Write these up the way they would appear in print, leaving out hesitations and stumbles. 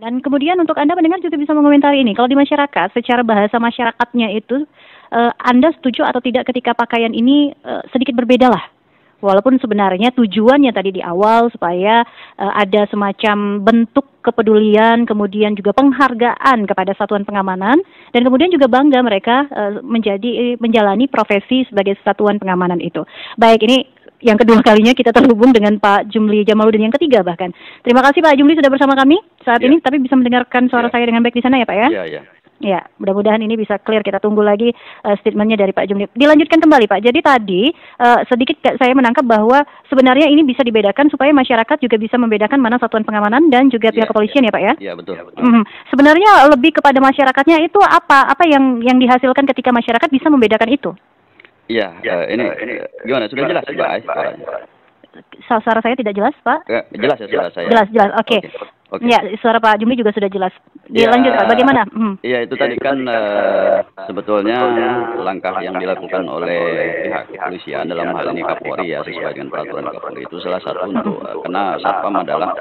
Dan kemudian untuk Anda pendengar juga bisa mengomentari ini. Kalau di masyarakat, secara bahasa masyarakatnya itu, Anda setuju atau tidak ketika pakaian ini sedikit berbeda lah? Walaupun sebenarnya tujuannya tadi di awal supaya ada semacam bentuk kepedulian, kemudian juga penghargaan kepada satuan pengamanan, dan kemudian juga bangga mereka menjalani profesi sebagai satuan pengamanan itu. Baik, ini yang kedua kalinya kita terhubung dengan Pak Jumli Jamaluddin, yang ketiga bahkan. Terima kasih Pak Jumli sudah bersama kami saat ini, tapi bisa mendengarkan suara saya dengan baik di sana ya Pak ya? Iya. Ya, mudah-mudahan ini bisa clear. Kita tunggu lagi statementnya dari Pak Jumli. Dilanjutkan kembali Pak. Jadi tadi sedikit saya menangkap bahwa sebenarnya ini bisa dibedakan supaya masyarakat juga bisa membedakan mana satuan pengamanan dan juga pihak kepolisian ya Pak ya? Iya betul. Sebenarnya lebih kepada masyarakatnya itu apa yang dihasilkan ketika masyarakat bisa membedakan itu? Iya, ini gimana? Sudah jelas Pak? Suara saya tidak jelas Pak? Jelas ya suara saya. Jelas. Oke. Ya, suara Pak Jumli juga sudah jelas. Dilanjut Pak, bagaimana? Iya, itu tadi kan sebetulnya langkah yang dilakukan oleh pihak kepolisian dalam hal ini Kapolri ya, sesuai dengan peraturan Kapolri itu salah satu untuk karena Satpam adalah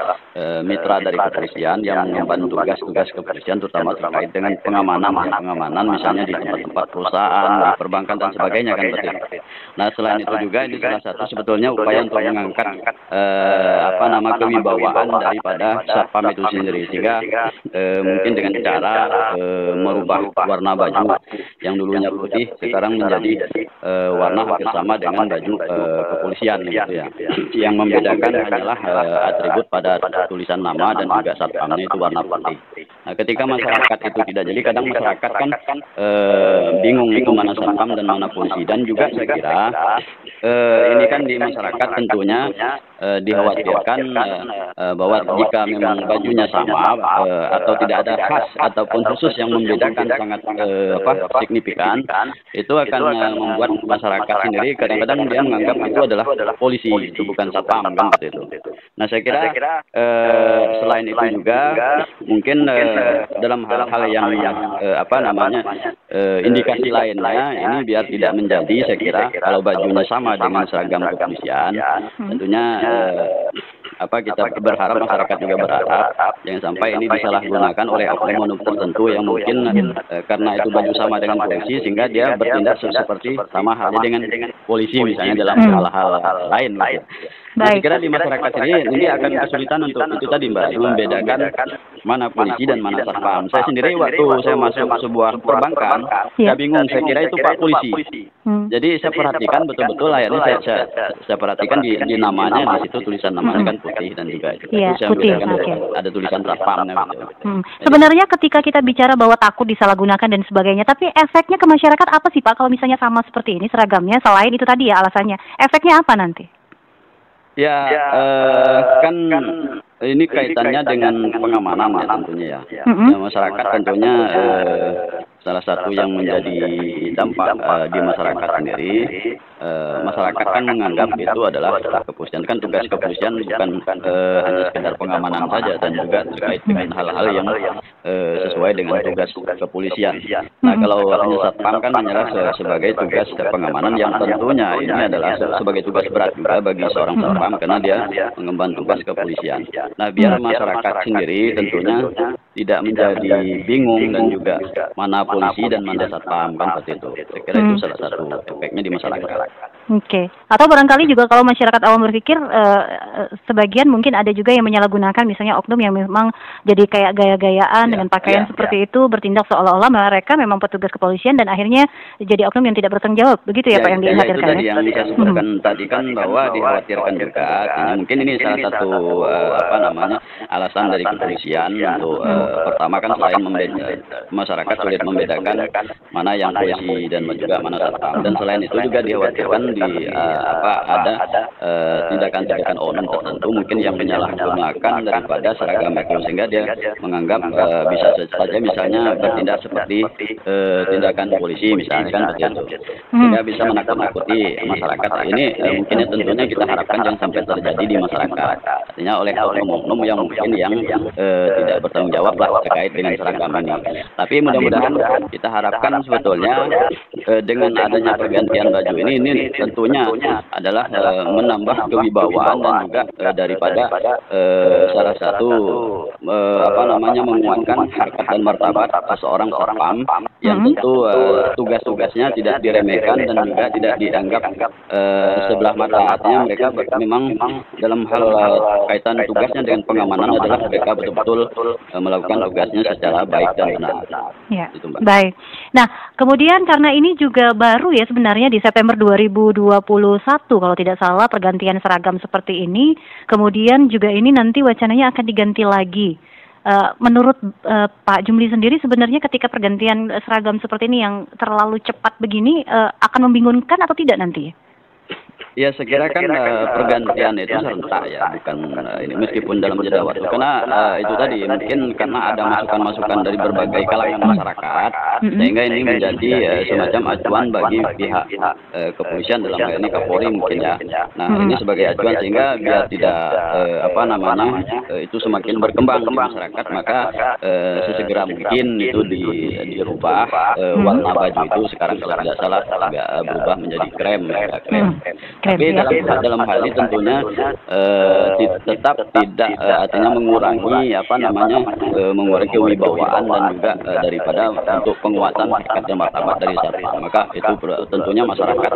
mitra dari kepolisian yang mengemban tugas-tugas kepolisian terutama terkait dengan pengamanan misalnya di tempat-tempat perusahaan, di perbankan dan sebagainya kan berarti. Nah, selain itu juga ini salah satu sebetulnya upaya untuk mengangkat kewibawaan daripada Satpam itu sendiri, sehingga mungkin dengan cara merubah warna baju yang dulunya putih sekarang menjadi warna hampir sama dengan baju kepolisian gitu ya. Yang membedakan hanyalah atribut pada tulisan nama dan juga satpamnya itu warna putih. Nah, ketika masyarakat itu tidak jadi, kadang masyarakat kan bingung itu mana satpam dan mana polisi, dan juga saya kira ini kan di masyarakat tentunya dikhawatirkan bahwa jika memang bajunya sama atau tidak ada khas ataupun khusus yang membedakan sangat signifikan, itu akan membuat masyarakat sendiri kadang-kadang dia menganggap itu adalah polisi, itu bukan satpam kan seperti itu. Nah, saya kira selain itu juga mungkin dalam hal-hal yang indikasi lainnya ini biar tidak menjadi, saya kira kalau bajunya sama dengan seragam kepolisian, tentunya kita berharap, masyarakat juga berharap jangan sampai ini disalahgunakan oleh oknum tertentu yang mungkin karena itu baju sama dengan polisi sehingga dia bertindak seperti sama halnya dengan polisi misalnya dalam hal-hal lain. Nah, saya kira di masyarakat ini akan kesulitan untuk itu tadi Mbak, membedakan mana polisi dan mana satpam. Saya sendiri waktu saya masuk sebuah perbankan, saya bingung, saya kira itu Pak Polisi. Jadi saya perhatikan betul-betul layarnya, saya perhatikan di namanya, di situ tulisan namanya kan putih dan juga itu. Saya membedakan ada tulisan satpamnya. Sebenarnya ketika kita bicara bahwa takut disalahgunakan dan sebagainya, tapi efeknya ke masyarakat apa sih Pak kalau misalnya sama seperti ini seragamnya, selain itu tadi ya alasannya, efeknya apa nanti? Ya, kan ini kaitannya dengan pengamanan ya tentunya ya. Masyarakat tentunya salah satu yang menjadi dampak di masyarakat sendiri, masyarakat kan menganggap itu adalah kepolisian. Kan tugas kepolisian bukan hanya sekedar pengamanan saja, dan juga terkait dengan hal-hal yang sesuai dengan tugas kepolisian. Nah, kalau hanya satpam kan hanyalah sebagai tugas pengamanan yang tentunya ini adalah sebagai tugas berat juga bagi seorang satpam karena dia mengemban tugas kepolisian. Nah, biar masyarakat sendiri tentunya tidak menjadi bingung dan juga mana polisi dan mana satpam kan seperti itu. Saya kira itu salah satu efeknya di masyarakat. Oke. Atau barangkali juga kalau masyarakat awam berpikir sebagian mungkin ada juga yang menyalahgunakan, misalnya oknum yang memang jadi kayak gaya-gayaan dengan pakaian seperti itu, bertindak seolah-olah mereka memang petugas kepolisian dan akhirnya jadi oknum yang tidak bertanggung jawab. Begitu ya Pak yang dikhawatirkan? Itu tadi yang saya sebutkan tadi kan bahwa dikhawatirkan juga. Artinya mungkin ini salah satu alasan dari kepolisian untuk pertama kan selain masyarakat sulit membedakan mana yang polisi dan juga mana satpam, dan selain itu juga dikhawatirkan ada tindakan-tindakan oknum tertentu mungkin yang menyalahgunakan daripada seragam itu sehingga dia menganggap bisa saja misalnya bertindak seperti tindakan polisi misalnya kan seperti itu, sehingga bisa menakut-nakuti masyarakat. Ini mungkin tentunya kita harapkan jangan sampai terjadi di masyarakat, artinya oleh oknum-oknum yang mungkin yang tidak bertanggung jawab lah terkait dengan seragam ini. Tapi mudah-mudahan kita harapkan sebetulnya dengan adanya pergantian baju ini tentunya adalah menambah kewibawaan dan juga daripada salah satu menguatkan harkat dan martabat seorang satpam yang tentu tugas-tugasnya tidak diremehkan dan juga tidak dianggap sebelah mata. Artinya mereka memang dalam hal kaitan tugasnya dengan pengamanan adalah mereka betul-betul melakukan tugasnya secara baik dan benar. Ya, baik. Nah, kemudian karena ini juga baru ya sebenarnya di September 2021 kalau tidak salah pergantian seragam seperti ini, kemudian juga ini nanti wacananya akan diganti lagi. Menurut Pak Jumli sendiri sebenarnya ketika pergantian seragam seperti ini yang terlalu cepat begini akan membingungkan atau tidak nanti? Ya, saya kira kan pergantian itu serentak ya, bukan ini meskipun dalam jeda waktu. Karena itu tadi mungkin karena ada masukan-masukan dari berbagai kalangan masyarakat, sehingga ini menjadi semacam acuan bagi pihak kepolisian dalam hal ini Kapolri mungkin ya. Nah, ini sebagai acuan sehingga biar tidak itu semakin berkembang di masyarakat, maka sesegera mungkin itu dirubah warna baju itu sekarang kalau tidak salah berubah menjadi krem. Tapi dalam hal ini tentunya tetap tidak artinya mengurangi mengurangi kewibawaan dan juga daripada untuk penguatan harkat dan martabat dari satpam. Maka itu tentunya masyarakat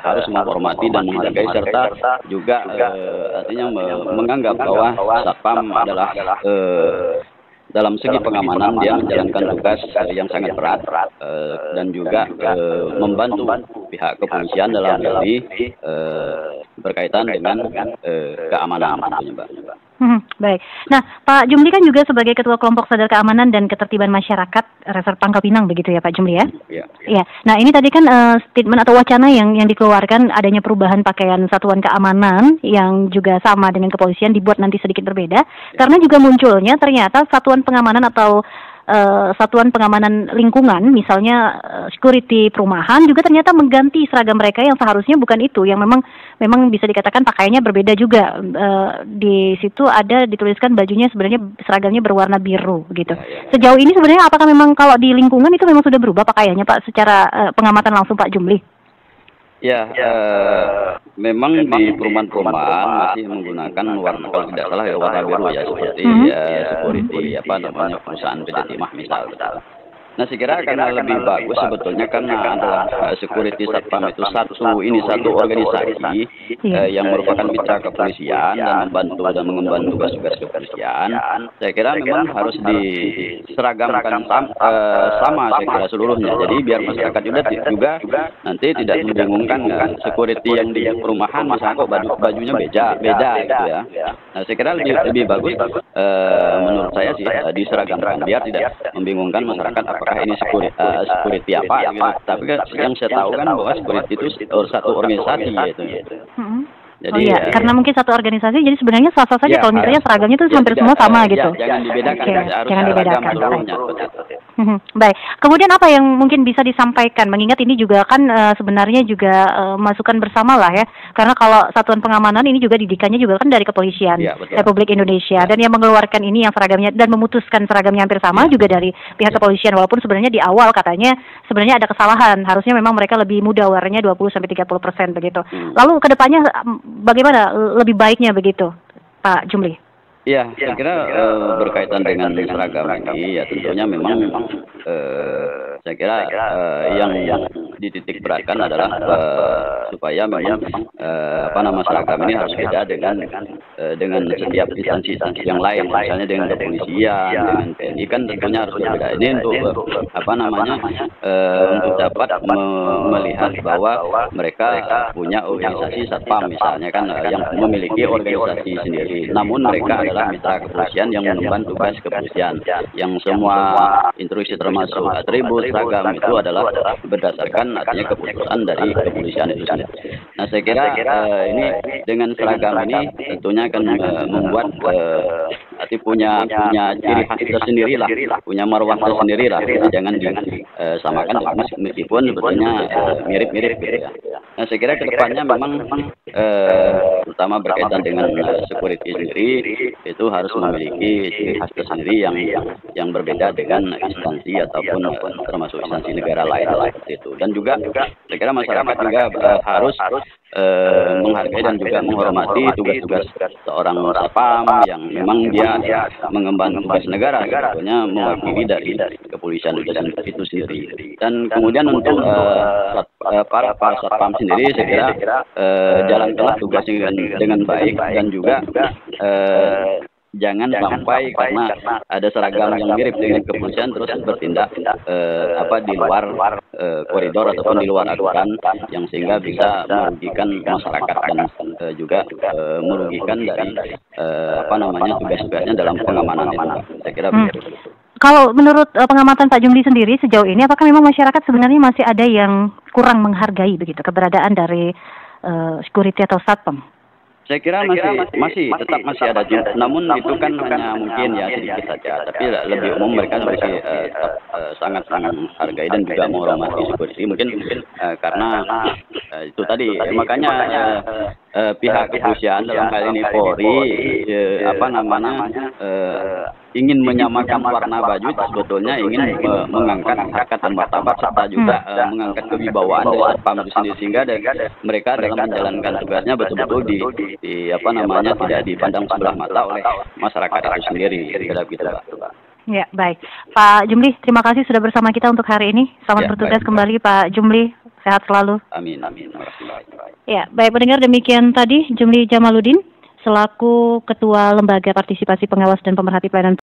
harus menghormati dan menghargai serta juga artinya menganggap bahwa satpam adalah dalam segi pengamanan dia menjalankan tugas yang sangat berat dan juga membantu pihak kepolisian dalam hal ini berkaitan dengan keamanan tentunya, Mbak. Baik. Nah, Pak Jumli kan juga sebagai Ketua Kelompok Sadar Keamanan dan Ketertiban Masyarakat Resort Pangkal Pinang begitu ya Pak Jumli ya? Iya. Ya. Nah, ini tadi kan statement atau wacana yang dikeluarkan adanya perubahan pakaian satuan keamanan yang juga sama dengan kepolisian dibuat nanti sedikit berbeda karena juga munculnya ternyata satuan pengamanan atau satuan pengamanan lingkungan, misalnya security perumahan juga ternyata mengganti seragam mereka yang seharusnya bukan itu, yang memang bisa dikatakan pakaiannya berbeda juga. Di situ ada dituliskan bajunya sebenarnya seragamnya berwarna biru gitu. Sejauh ini sebenarnya apakah memang kalau di lingkungan itu memang sudah berubah pakaiannya Pak secara pengamatan langsung Pak Jumli? Ya, memang di perumahan-perumahan masih menggunakan warna, kalau tidak salah ya warna biru ya, seperti security perusahaan PT Timah misal. Nah, saya kira karena lebih bagus sebetulnya karena adalah security satpam itu satu organisasi yang merupakan mitra kepolisian dan membantu dan mengemban tugas-tugas kepolisian. Saya kira memang harus diseragamkan sama saya kira seluruhnya. Jadi biar masyarakat juga nanti tidak membingungkan security yang di perumahan misalnya kok bajunya beda gitu ya. Nah, saya kira lebih bagus menurut saya sih diseragamkan biar tidak membingungkan masyarakat apakah ini security apa gitu. Tapi yang saya tahu kan bahwa security itu satu organisasi gitu. Jadi, karena mungkin satu organisasi, jadi sebenarnya sah-sah saja kalau misalnya seragamnya itu hampir semua sama gitu. Jangan dibedakan, jangan dibedakan. Baik. Kemudian apa yang mungkin bisa disampaikan? Mengingat ini juga kan sebenarnya juga masukan bersama lah ya. Karena kalau satuan pengamanan ini juga didikannya juga kan dari kepolisian Republik Indonesia dan yang mengeluarkan ini yang seragamnya dan memutuskan seragamnya hampir sama juga dari pihak kepolisian, walaupun sebenarnya di awal katanya sebenarnya ada kesalahan. Harusnya memang mereka lebih mudah warnanya 20-30% begitu. Lalu kedepannya bagaimana lebih baiknya begitu, Pak Jumli? Ya, saya kira berkaitan dengan seragam ini ya tentunya memang saya kira yang dititik beratkan adalah supaya memang seragam ini harus beda dengan setiap instansi yang lain, misalnya dengan kepolisian, dengan TNI kan tentunya harus berbeda. Ini untuk untuk dapat melihat bahwa mereka punya organisasi satpam misalnya kan yang memiliki organisasi sendiri. Namun mereka adalah mitra kepolisian yang mengemban tugas kepolisian, yang semua instruksi termasuk atribut seragam itu adalah berdasarkan artinya keputusan dari kepolisian itu sendiri. Nah, saya kira ini dengan seragam ini tentunya akan membuat punya ciri khas tersendiri lah, punya marwah tersendiri lah. Jangan disamakan meskipun sebetulnya mirip-mirip gitu ya. Nah, saya kira kedepannya memang terutama berkaitan dengan security sendiri itu harus memiliki ciri khas tersendiri yang berbeda dengan instansi ataupun termasuk instansi negara lain seperti itu. Dan juga saya kira masyarakat juga harus menghargai dan juga menghormati tugas-tugas seorang satpam yang memang dia mengemban tugas negara, sebetulnya mewakili dari kepolisian itu sendiri. Dan kemudian untuk para satpam sendiri, saya kira jalankanlah tugasnya dengan baik dan juga jangan sampai karena ada seragam yang mirip dengan kepolisian terus bertindak di luar koridor ataupun di luar aturan yang sehingga bisa merugikan masyarakat dan juga merugikan dari tugas-tugasnya dalam pengamanan itu. Saya kira begitu. Kalau menurut pengamatan Pak Jumli sendiri sejauh ini, apakah memang masyarakat sebenarnya masih ada yang kurang menghargai begitu keberadaan dari security atau satpam? Saya kira tetap masih ada juga. Namun itu kan hanya mungkin ya sedikit saja. Tapi lebih umum mereka masih sangat menghargai dan juga menghormati security. Mungkin karena itu tadi makanya pihak kepolisian dalam hal ini Polri ingin menyamakan warna baju itu sebetulnya ingin mengangkat harkat dan martabat serta juga mengangkat kewibawaan dari satpam itu sendiri sehingga mereka dalam menjalankan tugasnya betul-betul tidak dipandang sebelah mata oleh masyarakat itu sendiri. Kira-kira begitu, Pak. Ya, baik. Pak Jumli, terima kasih sudah bersama kita untuk hari ini. Selamat bertugas kembali, Pak Jumli. Sehat selalu. Amin. Ya, baik pendengar, demikian tadi Jumli Jamaluddin selaku Ketua Lembaga Partisipasi Pengawas dan Pemerhati Pelayanan